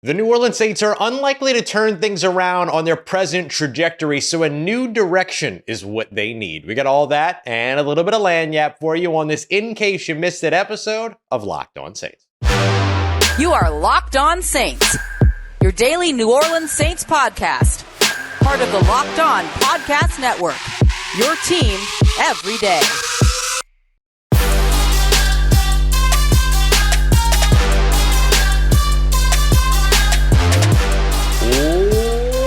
The New Orleans Saints are unlikely to turn things around on their present trajectory, so a new direction is what they need. We got all that and a little bit of lagniappe for you on this In Case You Missed It episode of Locked On Saints. You are Locked On Saints, your daily New Orleans Saints podcast. Part of the Locked On Podcast Network, your team every day.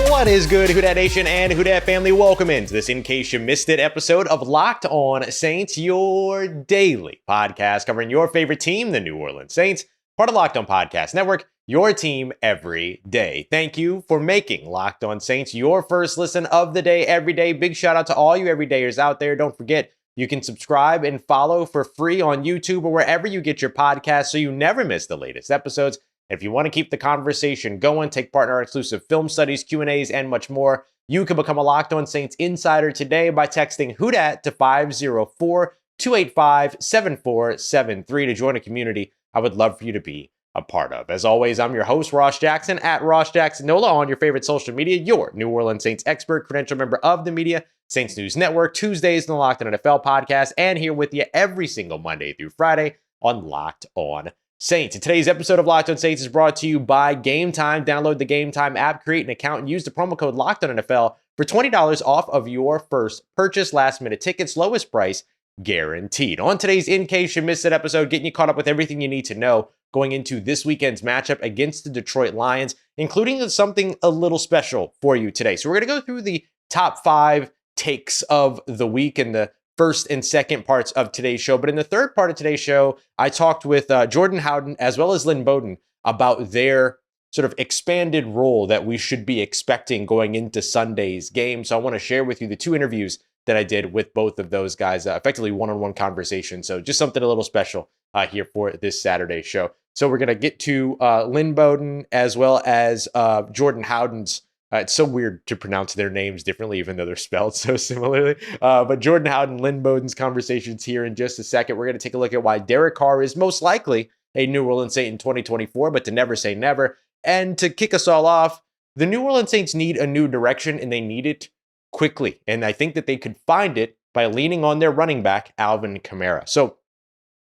What is good, Who Dat Nation and Who Dat family? Welcome into this In Case You Missed It episode of Locked On Saints, your daily podcast covering your favorite team, the New Orleans Saints, part of Locked On Podcast Network, your team every day. Thank you for making Locked On Saints your first listen of the day every day. Big shout out to all you everydayers out there. Don't forget, you can subscribe and follow for free on YouTube or wherever you get your podcasts so you never miss the latest episodes. If you want to keep the conversation going, take part in our exclusive film studies, Q&As, and much more, you can become a Locked On Saints insider today by texting Who Dat to 504-285-7473 to join a community I would love for you to be a part of. As always, I'm your host, Ross Jackson, at Ross Jackson Nola on your favorite social media, your New Orleans Saints expert, credential member of the media, Saints News Network, Tuesdays on the Locked On NFL podcast, and here with you every single Monday through Friday on Locked On Saints. And today's episode of Locked On Saints is brought to you by Gametime. Download the Gametime app, create an account, and use the promo code LOCKEDONNFL for $20 off of your first purchase. Last minute tickets, lowest price guaranteed. On today's In Case You Missed It episode, getting you caught up with everything you need to know going into this weekend's matchup against the Detroit Lions, including something a little special for you today. So we're going to go through the top 5 takes of the week and the first and second parts of today's show. But in the third part of today's show, I talked with Jordan Howden as well as Lynn Bowden about their sort of expanded role that we should be expecting going into Sunday's game. So I want to share with you the 2 interviews that I did with both of those guys, effectively one-on-one conversation. So just something a little special here for this Saturday show. So we're going to get to Lynn Bowden as well as Jordan Howden's. It's so weird to pronounce their names differently, even though they're spelled so similarly. But Jordan Hown and Lynn Bowden's conversations here in just a second. We're going to take a look at why Derek Carr is most likely a New Orleans Saint in 2024, but to never say never. And to kick us all off, the New Orleans Saints need a new direction, and they need it quickly. And I think that they could find it by leaning on their running back, Alvin Kamara. So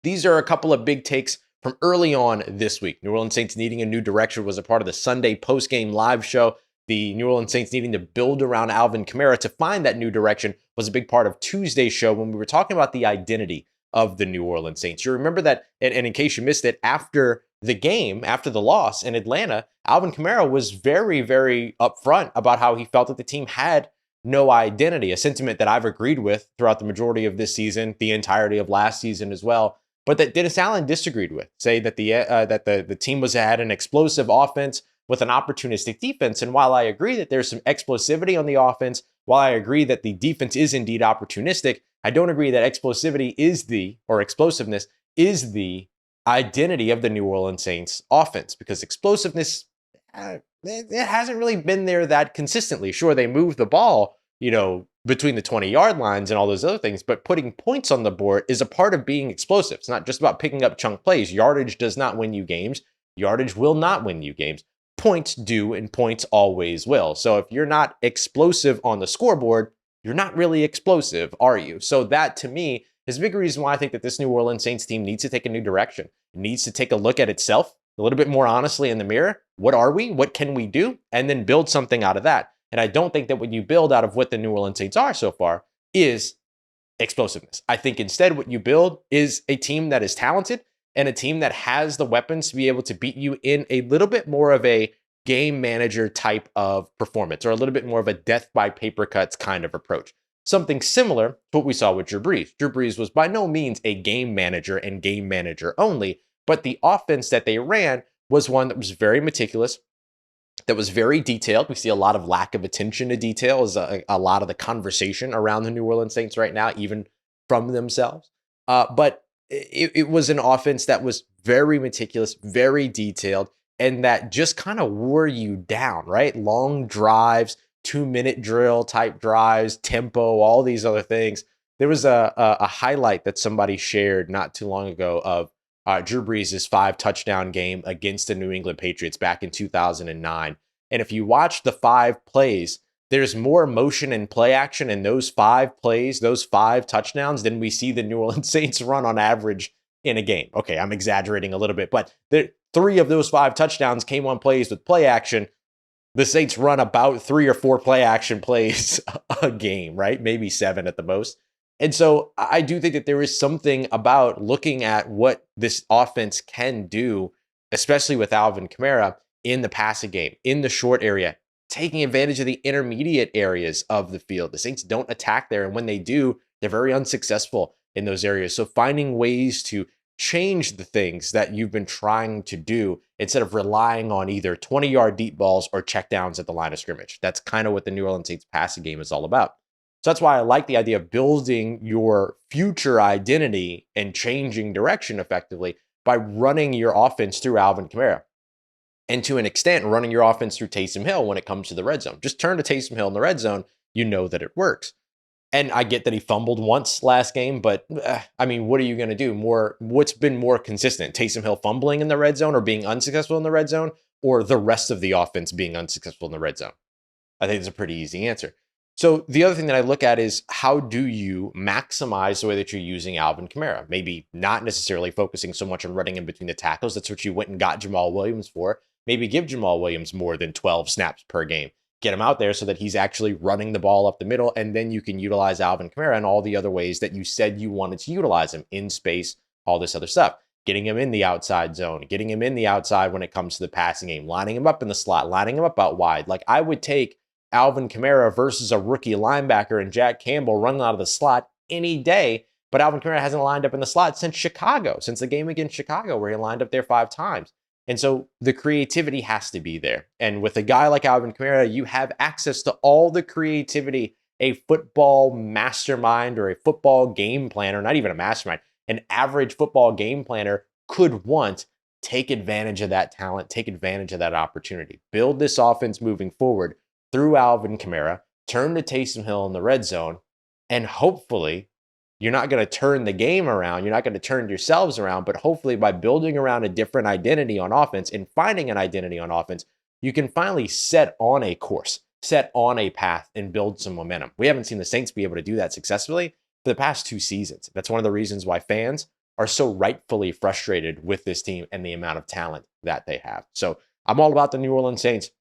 these are a couple of big takes from early on this week. New Orleans Saints needing a new direction was a part of the Sunday post-game live show. The New Orleans Saints needing to build around Alvin Kamara to find that new direction was a big part of Tuesday's show when we were talking about the identity of the New Orleans Saints. You remember that, and in case you missed it, after the game, after the loss in Atlanta, Alvin Kamara was very, very upfront about how he felt that the team had no identity, a sentiment that I've agreed with throughout the majority of this season, the entirety of last season as well, but that Dennis Allen disagreed with, saying that the team had an explosive offense with an opportunistic defense. And while I agree that there's some explosivity on the offense, while I agree that the defense is indeed opportunistic, I don't agree that explosiveness is the identity of the New Orleans Saints offense, because explosiveness, it hasn't really been there that consistently. Sure, they move the ball, between the 20-yard lines and all those other things, but putting points on the board is a part of being explosive. It's not just about picking up chunk plays. Yardage does not win you games. Yardage will not win you games. Points do, and points always will. So if you're not explosive on the scoreboard, you're not really explosive, are you? So that, to me, is a big reason why I think that this New Orleans Saints team needs to take a new direction. It needs to take a look at itself a little bit more honestly in the mirror. What are we? What can we do? And then build something out of that. And I don't think that what you build out of what the New Orleans Saints are so far is explosiveness. I think instead what you build is a team that is talented and a team that has the weapons to be able to beat you in a little bit more of a game manager type of performance, or a little bit more of a death by paper cuts kind of approach. Something similar to what we saw with Drew Brees. Drew Brees was by no means a game manager and game manager only, but the offense that they ran was one that was very meticulous, that was very detailed. We see a lot of lack of attention to detail is a lot of the conversation around the New Orleans Saints right now, even from themselves. But it was an offense that was very meticulous, very detailed, and that just kind of wore you down, right? Long drives, 2-minute drill type drives, tempo, all these other things. There was a highlight that somebody shared not too long ago of Drew Brees' 5 touchdown game against the New England Patriots back in 2009. And if you watch the 5 plays, there's more motion and play action in those 5 plays, those 5 touchdowns, than we see the New Orleans Saints run on average in a game. Okay, I'm exaggerating a little bit, but 3 of those 5 touchdowns came on plays with play action. The Saints run about 3 or 4 play action plays a game, right? Maybe 7 at the most. And so I do think that there is something about looking at what this offense can do, especially with Alvin Kamara in the passing game, in the short area, taking advantage of the intermediate areas of the field. The Saints don't attack there, and when they do, they're very unsuccessful in those areas. So finding ways to change the things that you've been trying to do instead of relying on either 20-yard deep balls or checkdowns at the line of scrimmage. That's kind of what the New Orleans Saints passing game is all about. So that's why I like the idea of building your future identity and changing direction effectively by running your offense through Alvin Kamara. And to an extent, running your offense through Taysom Hill when it comes to the red zone. Just turn to Taysom Hill in the red zone, you know that it works. And I get that he fumbled once last game, but I mean, what are you going to do? What's been more consistent? Taysom Hill fumbling in the red zone or being unsuccessful in the red zone, or the rest of the offense being unsuccessful in the red zone? I think it's a pretty easy answer. So the other thing that I look at is, how do you maximize the way that you're using Alvin Kamara? Maybe not necessarily focusing so much on running in between the tackles. That's what you went and got Jamal Williams for. Maybe give Jamal Williams more than 12 snaps per game. Get him out there so that he's actually running the ball up the middle, and then you can utilize Alvin Kamara in all the other ways that you said you wanted to utilize him, in space, all this other stuff. Getting him in the outside zone, getting him in the outside when it comes to the passing game, lining him up in the slot, lining him up out wide. Like, I would take Alvin Kamara versus a rookie linebacker and Jack Campbell running out of the slot any day, but Alvin Kamara hasn't lined up in the slot since the game against Chicago, where he lined up there 5 times. And so the creativity has to be there. And with a guy like Alvin Kamara, you have access to all the creativity a football mastermind or a football game planner, not even a mastermind, an average football game planner could want. Take advantage of that talent, take advantage of that opportunity. Build this offense moving forward through Alvin Kamara, turn to Taysom Hill in the red zone, and hopefully you're not going to turn the game around. You're not going to turn yourselves around, but hopefully by building around a different identity on offense and finding an identity on offense, you can finally set on a course, set on a path, and build some momentum. We haven't seen the Saints be able to do that successfully for the past 2 seasons. That's one of the reasons why fans are so rightfully frustrated with this team and the amount of talent that they have. So I'm all about the New Orleans Saints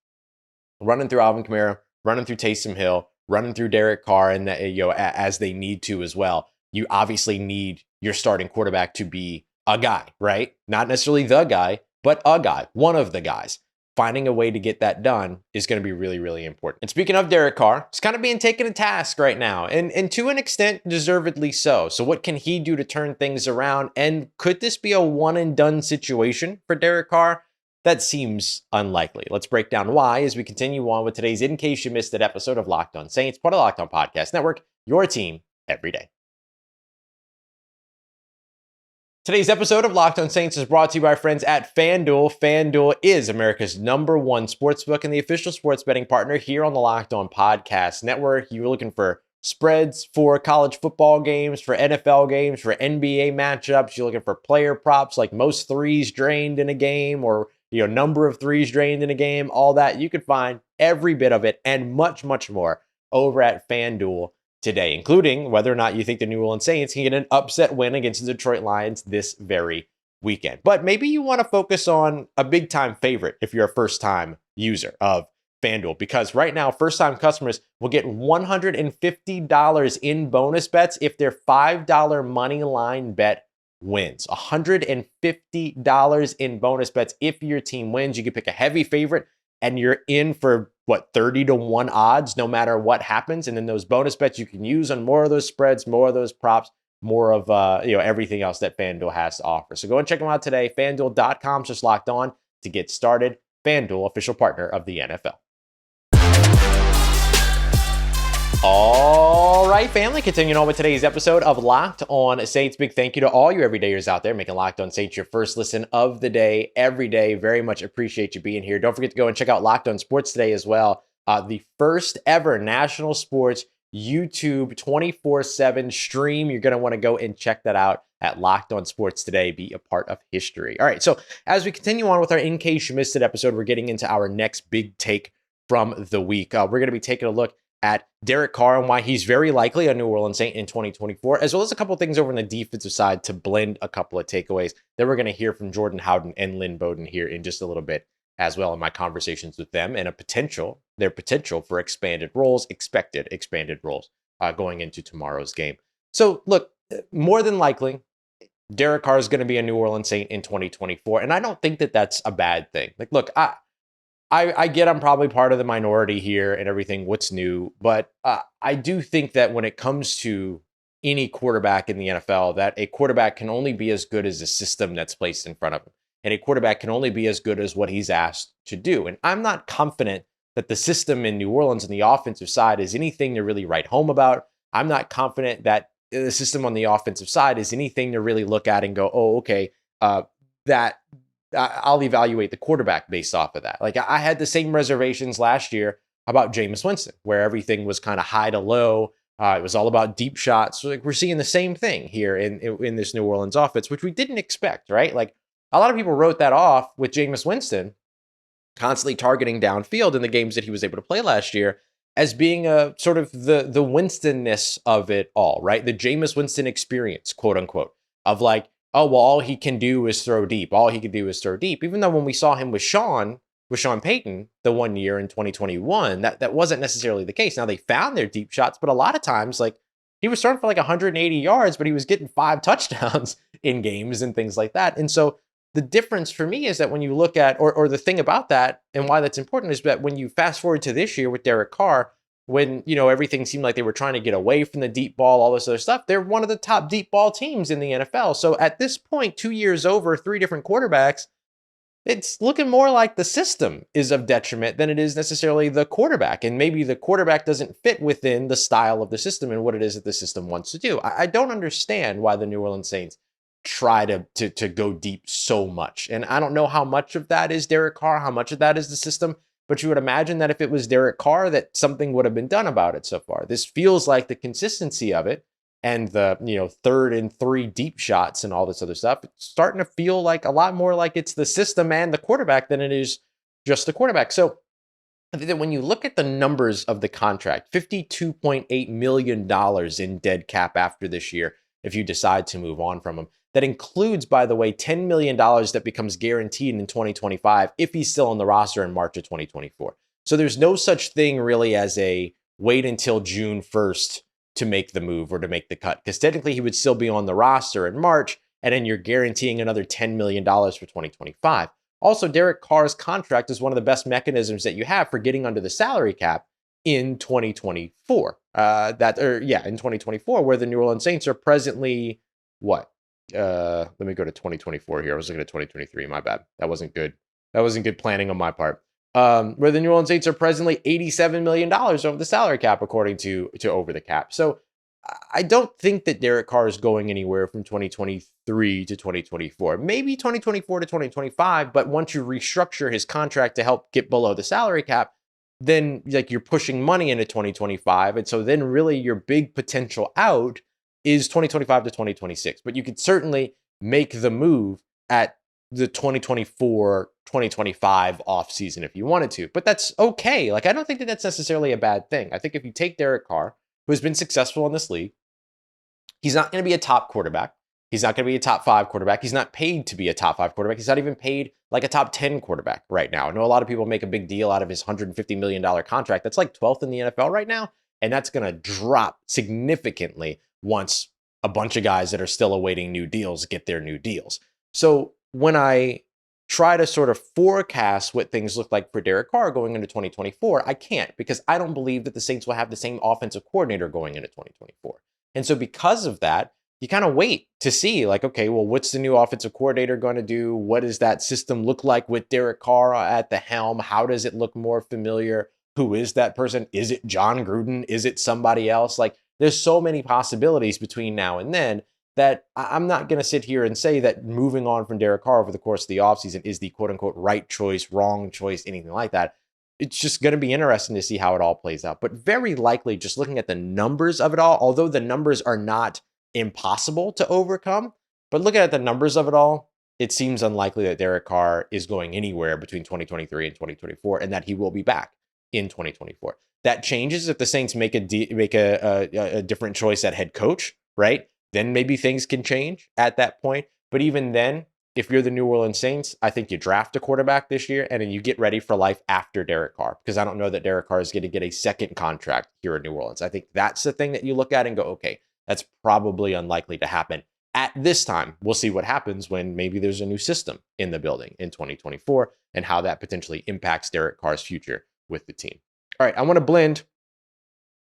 running through Alvin Kamara, running through Taysom Hill, running through Derek Carr, and as they need to as well. You obviously need your starting quarterback to be a guy, right? Not necessarily the guy, but a guy, one of the guys. Finding a way to get that done is going to be really, really important. And speaking of Derek Carr, he's kind of being taken to task right now, and to an extent, deservedly so. So what can he do to turn things around? And could this be a one and done situation for Derek Carr? That seems unlikely. Let's break down why as we continue on with today's In Case You Missed It episode of Locked On Saints, part of the Locked On Podcast Network, your team every day. Today's episode of Locked On Saints is brought to you by our friends at FanDuel. FanDuel is America's #1 sportsbook and the official sports betting partner here on the Locked On Podcast Network. You're looking for spreads for college football games, for NFL games, for NBA matchups. You're looking for player props like most threes drained in a game, or number of threes drained in a game, all that. You can find every bit of it and much, much more over at FanDuel today, including whether or not you think the New Orleans Saints can get an upset win against the Detroit Lions this very weekend. But maybe you want to focus on a big-time favorite if you're a first-time user of FanDuel, because right now, first-time customers will get $150 in bonus bets if their $5 money line bet wins. $150 in bonus bets if your team wins. You can pick a heavy favorite, and you're in for 30-1 odds no matter what happens. And then those bonus bets you can use on more of those spreads, more of those props, more of everything else that FanDuel has to offer. So go and check them out today. FanDuel.com/lockedon to get started. FanDuel, official partner of the NFL. All right, family, continuing on with today's episode of Locked On Saints. Big thank you to all you everydayers out there making Locked On Saints your first listen of the day every day. Very much appreciate you being here. Don't forget to go and check out Locked On Sports today as well. The first ever national sports YouTube 24/7 stream. You're going to want to go and check that out at Locked On Sports today. Be a part of history. All right, so as we continue on with our In Case You Missed It episode, we're getting into our next big take from the week. We're going to be taking a look at Derek Carr and why he's very likely a New Orleans Saint in 2024, as well as a couple things over on the defensive side to blend a couple of takeaways. Then we're going to hear from Jordan Hown and Lynn Bowden here in just a little bit as well in my conversations with them and their potential for expanded roles, expected expanded roles going into tomorrow's game. So look, more than likely, Derek Carr is going to be a New Orleans Saint in 2024. And I don't think that that's a bad thing. Like, look, I get I'm probably part of the minority here and everything, what's new, but I do think that when it comes to any quarterback in the NFL, that a quarterback can only be as good as the system that's placed in front of him. And a quarterback can only be as good as what he's asked to do. And I'm not confident that the system in New Orleans on the offensive side is anything to really write home about. I'm not confident that the system on the offensive side is anything to really look at and go, oh, okay, that I'll evaluate the quarterback based off of that. Like I had the same reservations last year about Jameis Winston, where everything was kind of high to low. It was all about deep shots. So like we're seeing the same thing here in this New Orleans offense, which we didn't expect, right? Like a lot of people wrote that off with Jameis Winston constantly targeting downfield in the games that he was able to play last year as being a sort of the Winston-ness of it all, right? The Jameis Winston experience, quote unquote, of like, oh, well, all he can do is throw deep. All he can do is throw deep. Even though when we saw him with Sean Payton the 1 year in 2021, that wasn't necessarily the case. Now they found their deep shots, but a lot of times, like he was throwing for like 180 yards, but he was getting 5 touchdowns in games and things like that. And so the difference for me is that when you look at, or the thing about that and why that's important is that when you fast forward to this year with Derek Carr, when, everything seemed like they were trying to get away from the deep ball, all this other stuff, they're one of the top deep ball teams in the NFL. So at this point, 2 years over, 3 different quarterbacks, it's looking more like the system is of detriment than it is necessarily the quarterback. And maybe the quarterback doesn't fit within the style of the system and what it is that the system wants to do. I don't understand why the New Orleans Saints try to go deep so much. And I don't know how much of that is Derek Carr, how much of that is the system, but you would imagine that if it was Derek Carr, that something would have been done about it so far. This feels like the consistency of it and the, 3rd and 3 deep shots and all this other stuff. It's starting to feel like a lot more like it's the system and the quarterback than it is just the quarterback. So I think that when you look at the numbers of the contract, $52.8 million in dead cap after this year, if you decide to move on from him. That includes, by the way, $10 million that becomes guaranteed in 2025 if he's still on the roster in March of 2024. So there's no such thing really as a wait until June 1st to make the move or to make the cut, because technically he would still be on the roster in March, and then you're guaranteeing another $10 million for 2025. Also, Derek Carr's contract is one of the best mechanisms that you have for getting under the salary cap in 2024. In 2024, where the New Orleans Saints are presently what? Let me go to 2024 here. I was looking at 2023. My bad. That wasn't good. That wasn't good planning on my part. Where the New Orleans Saints are presently $87 million over the salary cap, according to Over the Cap. So I don't think that Derek Carr is going anywhere from 2023 to 2024. Maybe 2024 to 2025, but once you restructure his contract to help get below the salary cap, then like you're pushing money into 2025. And so then really your big potential out is 2025 to 2026. But you could certainly make the move at the 2024, 2025 offseason if you wanted to. But that's okay. Like, I don't think that that's necessarily a bad thing. I think if you take Derek Carr, who has been successful in this league, he's not going to be a top quarterback. He's not going to be a top 5 quarterback. He's not paid to be a top 5 quarterback. He's not even paid like a top 10 quarterback right now. I know a lot of people make a big deal out of his $150 million contract. That's like 12th in the NFL right now. And that's going to drop significantly once a bunch of guys that are still awaiting new deals get their new deals. So when I try to sort of forecast what things look like for Derek Carr going into 2024, I can't, because I don't believe that the Saints will have the same offensive coordinator going into 2024. And so because of that, you kind of wait to see like, okay, well, what's the new offensive coordinator going to do? What does that system look like with Derek Carr at the helm? How does it look more familiar? Who is that person? Is it John Gruden? Is it somebody else? Like, there's so many possibilities between now and then that I'm not going to sit here and say that moving on from Derek Carr over the course of the offseason is the quote unquote right choice, wrong choice, anything like that. it's just going to be interesting to see how it all plays out. But very likely, just looking at the numbers of it all, although the numbers are not impossible to overcome, but looking at the numbers of it all, it seems unlikely that Derek Carr is going anywhere between 2023 and 2024, and that he will be back in 2024. That changes if the Saints make a different choice at head coach, right? Then maybe things can change at that point. But even then, if you're the New Orleans Saints, I think you draft a quarterback this year and then you get ready for life after Derek Carr, because I don't know that Derek Carr is going to get a second contract here in New Orleans. I think that's the thing that you look at and go, okay, that's probably unlikely to happen at this time. We'll see what happens when maybe there's a new system in the building in 2024 and how that potentially impacts Derek Carr's future with the team. All right, I want to blend.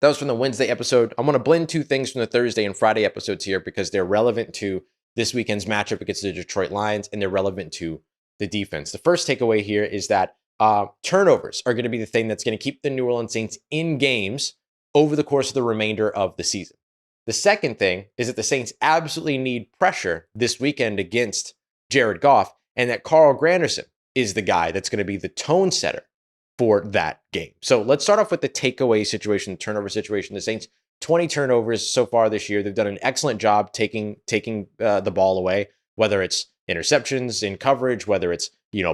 That was from the Wednesday episode. I want to blend two things from the Thursday and Friday episodes here because they're relevant to this weekend's matchup against the Detroit Lions, and they're relevant to the defense. The first takeaway here is that turnovers are going to be the thing that's going to keep the New Orleans Saints in games over the course of the remainder of the season. The second thing is that the Saints absolutely need pressure this weekend against Jared Goff, and that Carl Granderson is the guy that's going to be the tone setter for that game. So let's start off with the takeaway situation, the turnover situation. The Saints 20 turnovers so far this year. They've done an excellent job taking the ball away, whether it's interceptions in coverage, whether it's,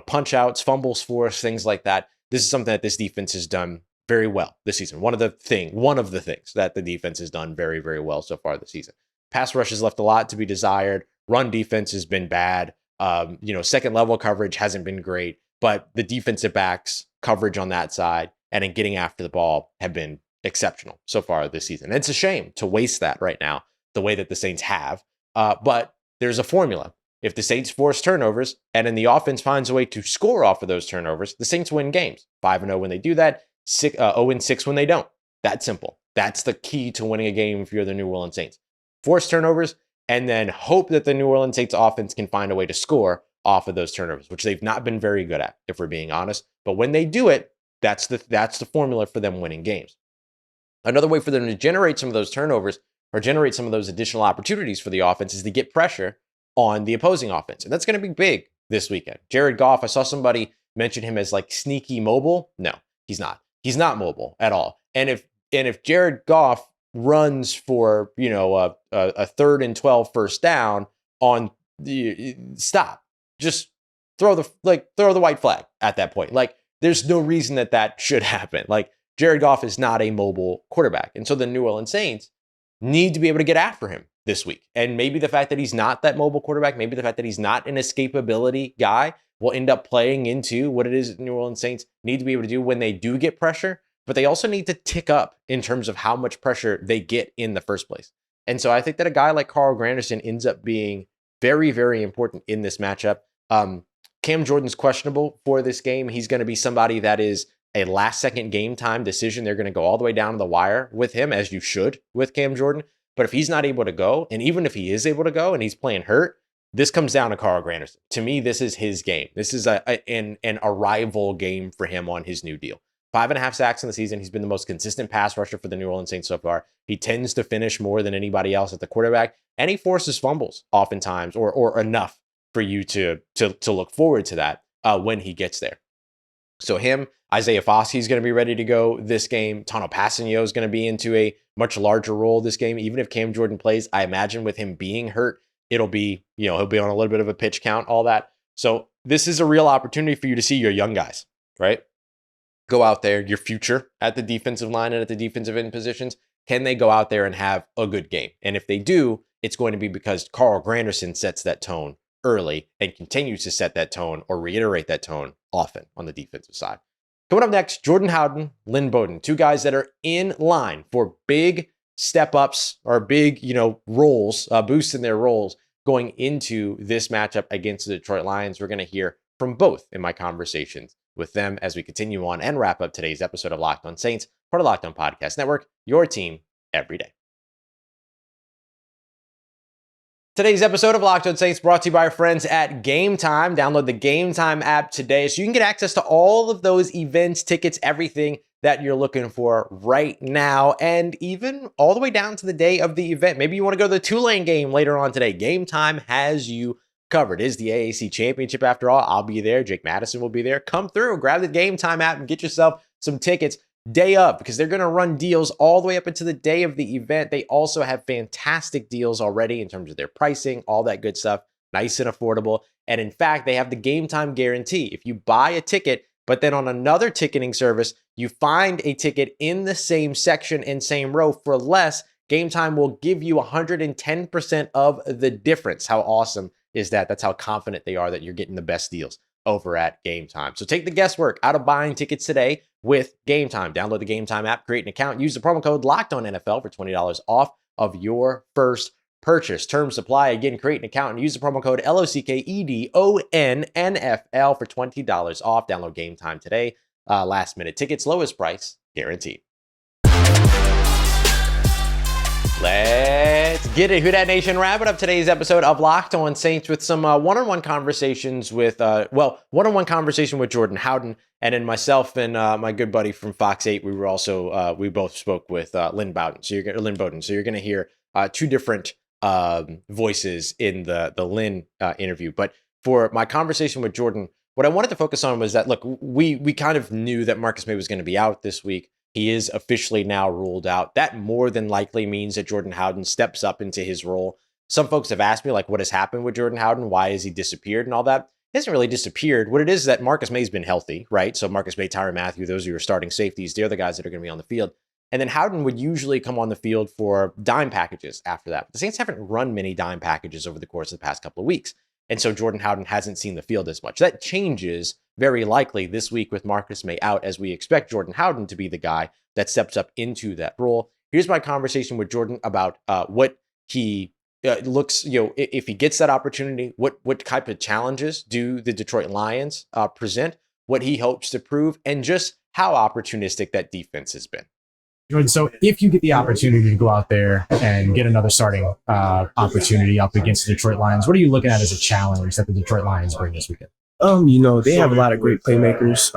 punch outs, fumbles forced, things like that. This is something that this defense has done very well this season. One of the things that the defense has done very, very well so far this season. Pass rush has left a lot to be desired. Run defense has been bad. Second level coverage hasn't been great, but the defensive backs coverage on that side and in getting after the ball have been exceptional so far this season. And it's a shame to waste that right now, the way that the Saints have. But there's a formula. If the Saints force turnovers and then the offense finds a way to score off of those turnovers, the Saints win games. 5-0 when they do that, 0-6 when they don't. That's simple. That's the key to winning a game if you're the New Orleans Saints. Force turnovers and then hope that the New Orleans Saints offense can find a way to score off of those turnovers, which they've not been very good at, if we're being honest. But when they do it, that's the formula for them winning games. Another way for them to generate some of those turnovers or generate some of those additional opportunities for the offense is to get pressure on the opposing offense. And that's going to be big this weekend. Jared Goff, I saw somebody mention him as like sneaky mobile. No, he's not. He's not mobile at all. And if Jared Goff runs for, a 3rd and 12 first down on the stop, just throw the white flag at that point. Like, there's no reason that should happen. Like, Jared Goff is not a mobile quarterback. And so the New Orleans Saints need to be able to get after him this week. And maybe the fact that he's not that mobile quarterback, maybe the fact that he's not an escapability guy will end up playing into what it is the New Orleans Saints need to be able to do when they do get pressure. But they also need to tick up in terms of how much pressure they get in the first place. And so I think that a guy like Carl Granderson ends up being very, very important in this matchup. Cam Jordan's questionable for this game. He's going to be somebody that is a last-second game time decision. They're going to go all the way down to the wire with him, as you should with Cam Jordan. But if he's not able to go, and even if he is able to go and he's playing hurt, this comes down to Carl Granderson. To me, this is his game. This is an arrival game for him on his new deal. 5.5 sacks in the season. He's been the most consistent pass rusher for the New Orleans Saints so far. He tends to finish more than anybody else at the quarterback, and he forces fumbles oftentimes, or enough for you to look forward to that when he gets there. So him, Isaiah Foskey is going to be ready to go this game. Tano Passanio is going to be into a much larger role this game. Even if Cam Jordan plays, I imagine with him being hurt, it'll be, he'll be on a little bit of a pitch count, all that. So this is a real opportunity for you to see your young guys, right? Go out there, your future at the defensive line and at the defensive end positions. Can they go out there and have a good game? And if they do, it's going to be because Carl Granderson sets that tone early and continues to set that tone or reiterate that tone often on the defensive side. Coming up next, Jordan Howden, Lynn Bowden, two guys that are in line for big step-ups or big, roles, boosts in their roles going into this matchup against the Detroit Lions. We're going to hear from both in my conversations with them as we continue on and wrap up today's episode of Locked On Saints, part of Locked On Podcast Network, your team every day. Today's episode of Locked On Saints brought to you by our friends at Gametime. Download the Gametime app today so you can get access to all of those events, tickets, everything that you're looking for right now, and even all the way down to the day of the event. Maybe you want to go to the Tulane game later on today. Gametime has you covered. It is the AAC Championship after all. I'll be there. Jake Madison will be there. Come through, grab the Gametime app and get yourself some tickets day of, because they're going to run deals all the way up into the day of the event. They also have fantastic deals already in terms of their pricing, all that good stuff, nice and affordable. And in fact, they have the game time guarantee. If you buy a ticket, but then on another ticketing service, you find a ticket in the same section and same row for less, Game Time will give you 110% of the difference. How awesome is that? That's how confident they are that you're getting the best deals over at Game Time. So take the guesswork out of buying tickets today with Game Time. Download the Game Time app, create an account, use the promo code LOCKEDONNFL for $20 off of your first purchase. Terms apply. Again, create an account and use the promo code LOCKEDONNFL for $20 off. Download Game Time today. Last minute tickets, lowest price guaranteed. Let's get it. Who Dat Nation, wrapping up today's episode of Locked On Saints with some one-on-one conversations with, one-on-one conversation with Jordan Howden, and then myself and my good buddy from Fox 8. We were also, we both spoke with Lynn Bowden. So Lynn Bowden. So you're going to hear two different voices in the Lynn interview. But for my conversation with Jordan, what I wanted to focus on was that, look, we kind of knew that Marcus May was going to be out this week. He is officially now ruled out. That more than likely means that Jordan Howden steps up into his role. Some folks have asked me, like, what has happened with Jordan Howden? Why has he disappeared and all that? He hasn't really disappeared. What it is that Marcus May's been healthy, right? So Marcus May, Tyrann Mathieu, those are your starting safeties. They're the guys that are going to be on the field. And then Howden would usually come on the field for dime packages after that. But the Saints haven't run many dime packages over the course of the past couple of weeks. And so Jordan Howden hasn't seen the field as much. That changes very likely this week with Marcus May out, as we expect Jordan Howden to be the guy that steps up into that role. Here's my conversation with Jordan about what he looks, if he gets that opportunity, what type of challenges do the Detroit Lions present, what he hopes to prove, and just how opportunistic that defense has been. Jordan, so if you get the opportunity to go out there and get another starting opportunity up against the Detroit Lions, what are you looking at as a challenge that the Detroit Lions bring this weekend? They have a lot of great playmakers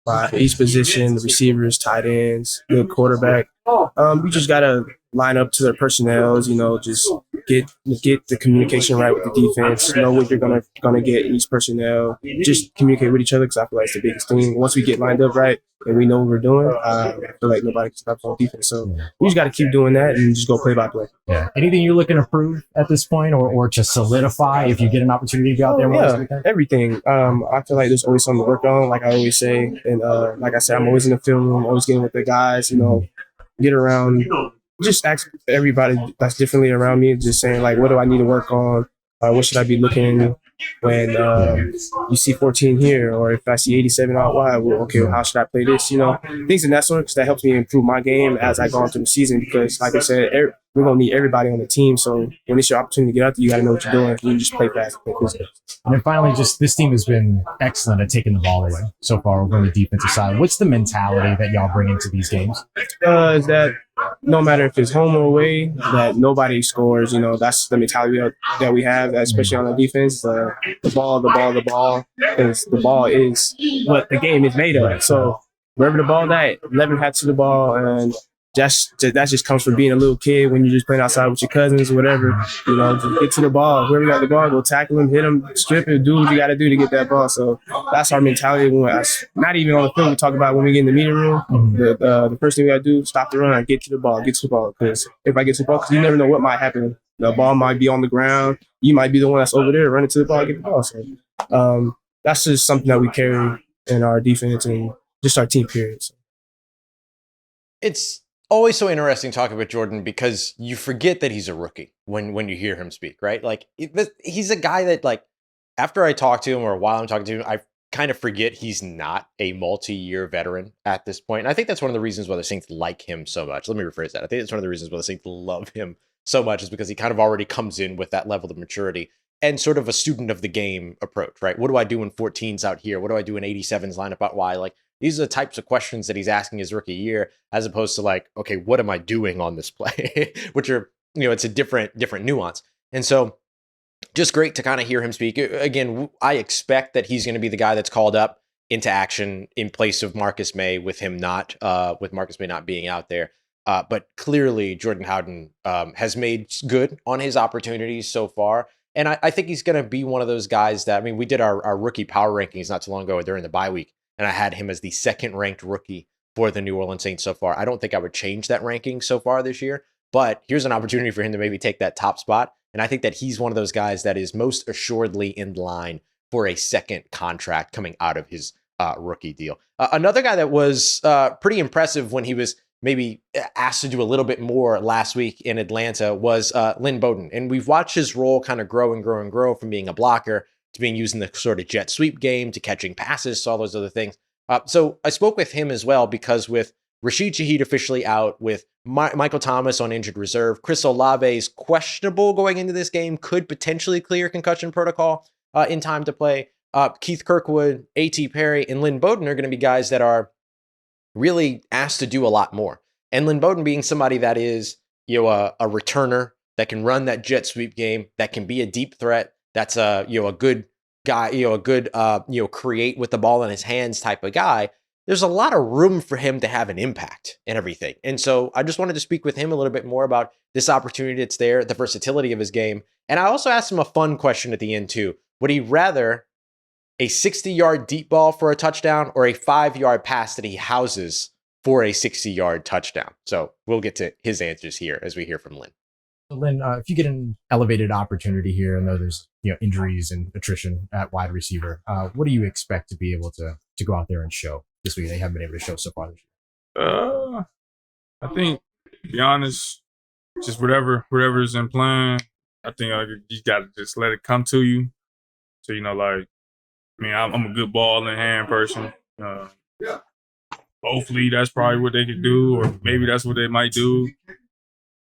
by each position, receivers, tight ends, good quarterback. We just got to line up to their personnel, just get the communication right with the defense, know what you're gonna get in each personnel, just communicate with each other, because I feel like it's the biggest thing. Once we get lined up right and we know what we're doing, I feel like nobody can stop us on defense. So we just got to keep doing that and just go play by play. Yeah. Anything you're looking to prove at this point or to solidify if you get an opportunity to go out there more this weekend? Everything. I feel like there's always something to work on, like I always say. And like I said, I'm always in the film room, always getting with the guys, get around, just ask everybody that's differently around me, just saying, like, what do I need to work on? What should I be looking when you see 14 here, or if I see 87 out wide? Well, how should I play this? Things of that sort, because that helps me improve my game as I go on through the season. Because, like I said, we're going to need everybody on the team. So when it's your opportunity to get out there, you got to know what you're doing. You just play fast. And then finally, just this team has been excellent at taking the ball away so far over on the defensive side. What's the mentality that y'all bring into these games? Is that no matter if it's home or away, that nobody scores. That's the mentality that we have, especially on the defense. The ball, because the ball is what the game is made of. So wherever the ball at, 11 had to the ball, and that just comes from being a little kid when you're just playing outside with your cousins or whatever. Just get to the ball. Whoever got the ball, go tackle him, hit him, strip it, do what you got to do to get that ball. So that's our mentality. Not even on the field, we talk about when we get in the meeting room. The first thing we got to do, stop the run, get to the ball. Because if I get to the ball, because you never know what might happen. The ball might be on the ground. You might be the one that's over there running to the ball, get the ball. So that's just something that we carry in our defense and just our team period. So. It's always so interesting talking with Jordan, because you forget that he's a rookie when you hear him speak, right? Like, he's a guy that, like, after I talk to him or while I'm talking to him, I kind of forget he's not a multi-year veteran at this point. And I think that's one of the reasons why the Saints like him so much. Let me rephrase that. I think that's one of the reasons why the Saints love him so much, is because he kind of already comes in with that level of maturity and sort of a student of the game approach, right? What do I do when 14's out here? What do I do when 87's line up out wide? Like, these are the types of questions that he's asking his rookie year, as opposed to, like, okay, what am I doing on this play? Which are, it's a different nuance. And so just great to kind of hear him speak. Again, I expect that he's going to be the guy that's called up into action in place of Marcus May, with Marcus May not being out there. But clearly Jordan Howden has made good on his opportunities so far. And I think he's going to be one of those guys that, we did our rookie power rankings not too long ago during the bye week. and I had him as the second ranked rookie for the New Orleans Saints so far. I don't think I would change that ranking so far this year, but here's an opportunity for him to maybe take that top spot. And I think that he's one of those guys that is most assuredly in line for a second contract coming out of his rookie deal. Another guy that was pretty impressive when he was maybe asked to do a little bit more last week in Atlanta was Lynn Bowden. And we've watched his role kind of grow and grow and grow from being a blocker to being used in the sort of jet sweep game to catching passes, to all those other things. So I spoke with him as well because with Rashid Shaheed officially out, with Michael Thomas on injured reserve, Chris Olave is questionable going into this game, could potentially clear concussion protocol in time to play. Keith Kirkwood, A.T. Perry, and Lynn Bowden are going to be guys that are really asked to do a lot more. And Lynn Bowden being somebody that is, a returner that can run that jet sweep game, that can be a deep threat, that's a good guy, a good create with the ball in his hands type of guy. There's a lot of room for him to have an impact and everything. And so I just wanted to speak with him a little bit more about this opportunity that's there, the versatility of his game. And I also asked him a fun question at the end too. Would he rather a 60-yard deep ball for a touchdown or a 5-yard pass that he houses for a 60-yard touchdown? So we'll get to his answers here as we hear from Lynn. So Lynn, if you get an elevated opportunity here, I know there's injuries and attrition at wide receiver. What do you expect to be able to go out there and show this week? They haven't been able to show so far this year. I think, to be honest, just whatever's in plan. I think you got to just let it come to you. So I'm a good ball in hand person. Hopefully that's probably what they could do, or maybe that's what they might do.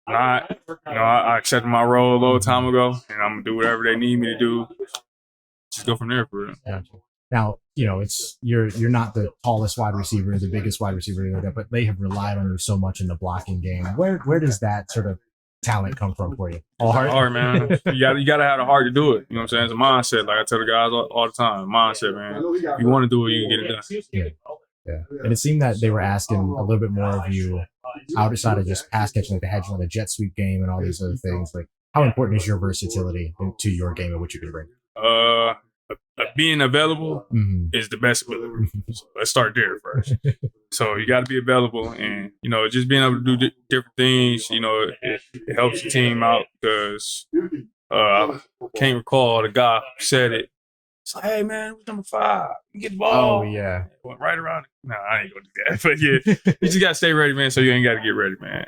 Not, I accepted my role a long time ago, and I'm gonna do whatever they need me to do. Just go from there for real. Gotcha. Now, it's you're not the tallest wide receiver, the biggest wide receiver, but they have relied on you so much in the blocking game. Where does that sort of talent come from for you? All hard, man. You gotta have the heart to do it. You know what I'm saying? It's a mindset. Like I tell the guys all the time, mindset, man. If you want to do it, you can get it done. Yeah. And it seemed that they were asking a little bit more of you outside of just pass catching, like they had you on the jet sweep game and all these other things. Like, how important is your versatility to your game and what you can bring? Being available is the best ability. So let's start there first. So you got to be available, and just being able to do different things. It helps the team out because I can't recall the guy who said it. It's like, hey man, who's number 5? You get the ball. Oh yeah, went right around it. No, I ain't gonna do that. But yeah, you just gotta stay ready, man. So you ain't got to get ready, man.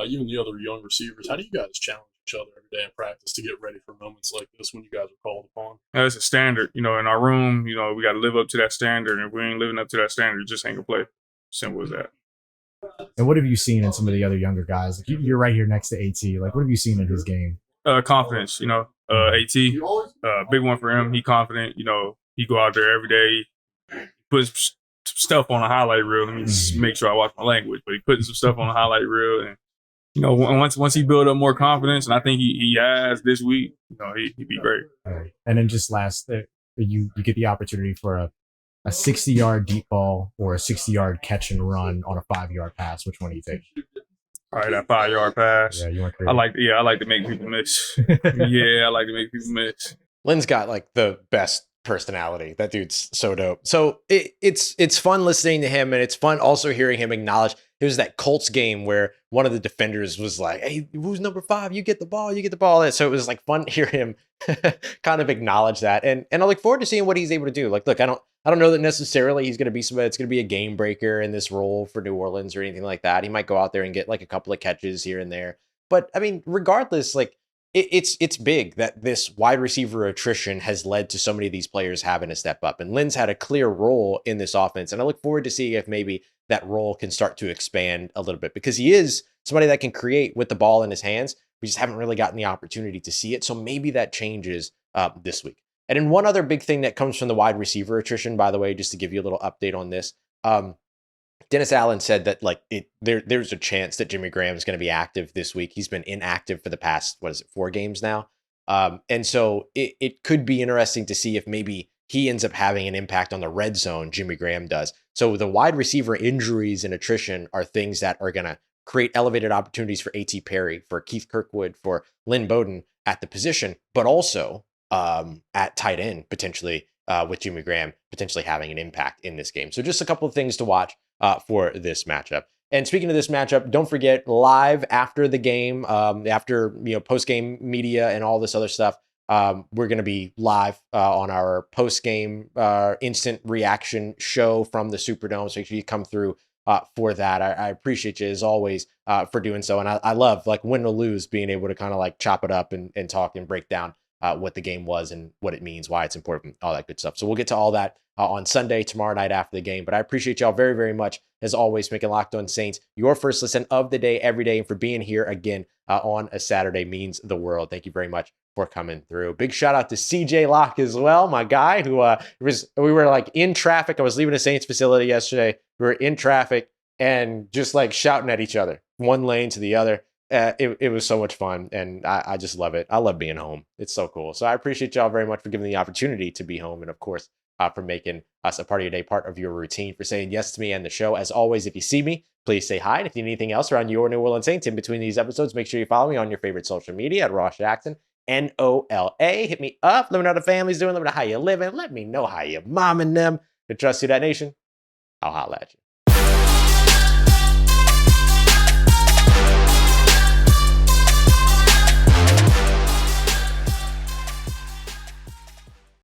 You and the other young receivers, how do you guys challenge each other every day in practice to get ready for moments like this when you guys are called upon? That's a standard. In our room, we got to live up to that standard. And if we ain't living up to that standard, it just ain't gonna play. Simple as that. And what have you seen in some of the other younger guys? Like you're right here next to AT. Like, what have you seen in his game? Confidence. AT, big one for him. He confident. He go out there every day, puts stuff on a highlight reel. Let me just make sure I watch my language. But he putting some stuff on a highlight reel, and once he build up more confidence, and I think he has this week, he'd be great. Right. And then just last, you get the opportunity for a 60-yard deep ball or a 60-yard catch and run on a 5-yard pass. Which one do you take? All right, that 5-yard pass. Yeah, you want I like to make people miss. I like to make people miss. Lynn's got like the best personality. That dude's so dope. So it's fun listening to him, and it's fun also hearing him acknowledge. It was that Colts game where one of the defenders was like, hey, who's number 5? You get the ball. And so it was like fun to hear him kind of acknowledge that. And I look forward to seeing what he's able to do. Like, look, I don't know that necessarily he's going to be somebody that's going to be a game breaker in this role for New Orleans or anything like that. He might go out there and get like a couple of catches here and there. But I mean, regardless, like it's big that this wide receiver attrition has led to so many of these players having to step up. And Lynn's had a clear role in this offense. And I look forward to seeing if maybe that role can start to expand a little bit, because he is somebody that can create with the ball in his hands. We just haven't really gotten the opportunity to see it. So maybe that changes this week. And then one other big thing that comes from the wide receiver attrition, by the way, just to give you a little update on this, Dennis Allen said that there's a chance that Jimmy Graham is going to be active this week. He's been inactive for the past, 4 games now. And so it could be interesting to see if maybe he ends up having an impact on the red zone. Jimmy Graham does. So the wide receiver injuries and attrition are things that are going to create elevated opportunities for A.T. Perry, for Keith Kirkwood, for Lynn Bowden at the position, but also at tight end, potentially with Jimmy Graham potentially having an impact in this game. So just a couple of things to watch for this matchup. And speaking of this matchup, don't forget, live after the game, after post-game media and all this other stuff, we're going to be live on our post-game instant reaction show from the Superdome. So make sure you come through for that. I appreciate you as always for doing so. And I love, like, win or lose, being able to kind of like chop it up and talk and break down what the game was and what it means, why it's important, all that good stuff. So we'll get to all that on Sunday, tomorrow night after the game. But I appreciate y'all very, very much, as always, making Locked On Saints your first listen of the day, every day, and for being here again on a Saturday means the world. Thank you very much for coming through. Big shout out to CJ Locke as well, my guy, who we were like in traffic. I was leaving a Saints facility yesterday. We were in traffic and just like shouting at each other, one lane to the other. It was so much fun, and I just love it. I love being home. It's so cool. So I appreciate y'all very much for giving me the opportunity to be home, and of course, for making us a part of your day, part of your routine, for saying yes to me and the show. As always, if you see me, please say hi. And if you need anything else around your New Orleans Saints in between these episodes, make sure you follow me on your favorite social media at Ross Jackson, NOLA. Hit me up. Let me know how the family's doing. Let me know how you living. Let me know how your mom and them. To trust you, that nation. I'll holla at you.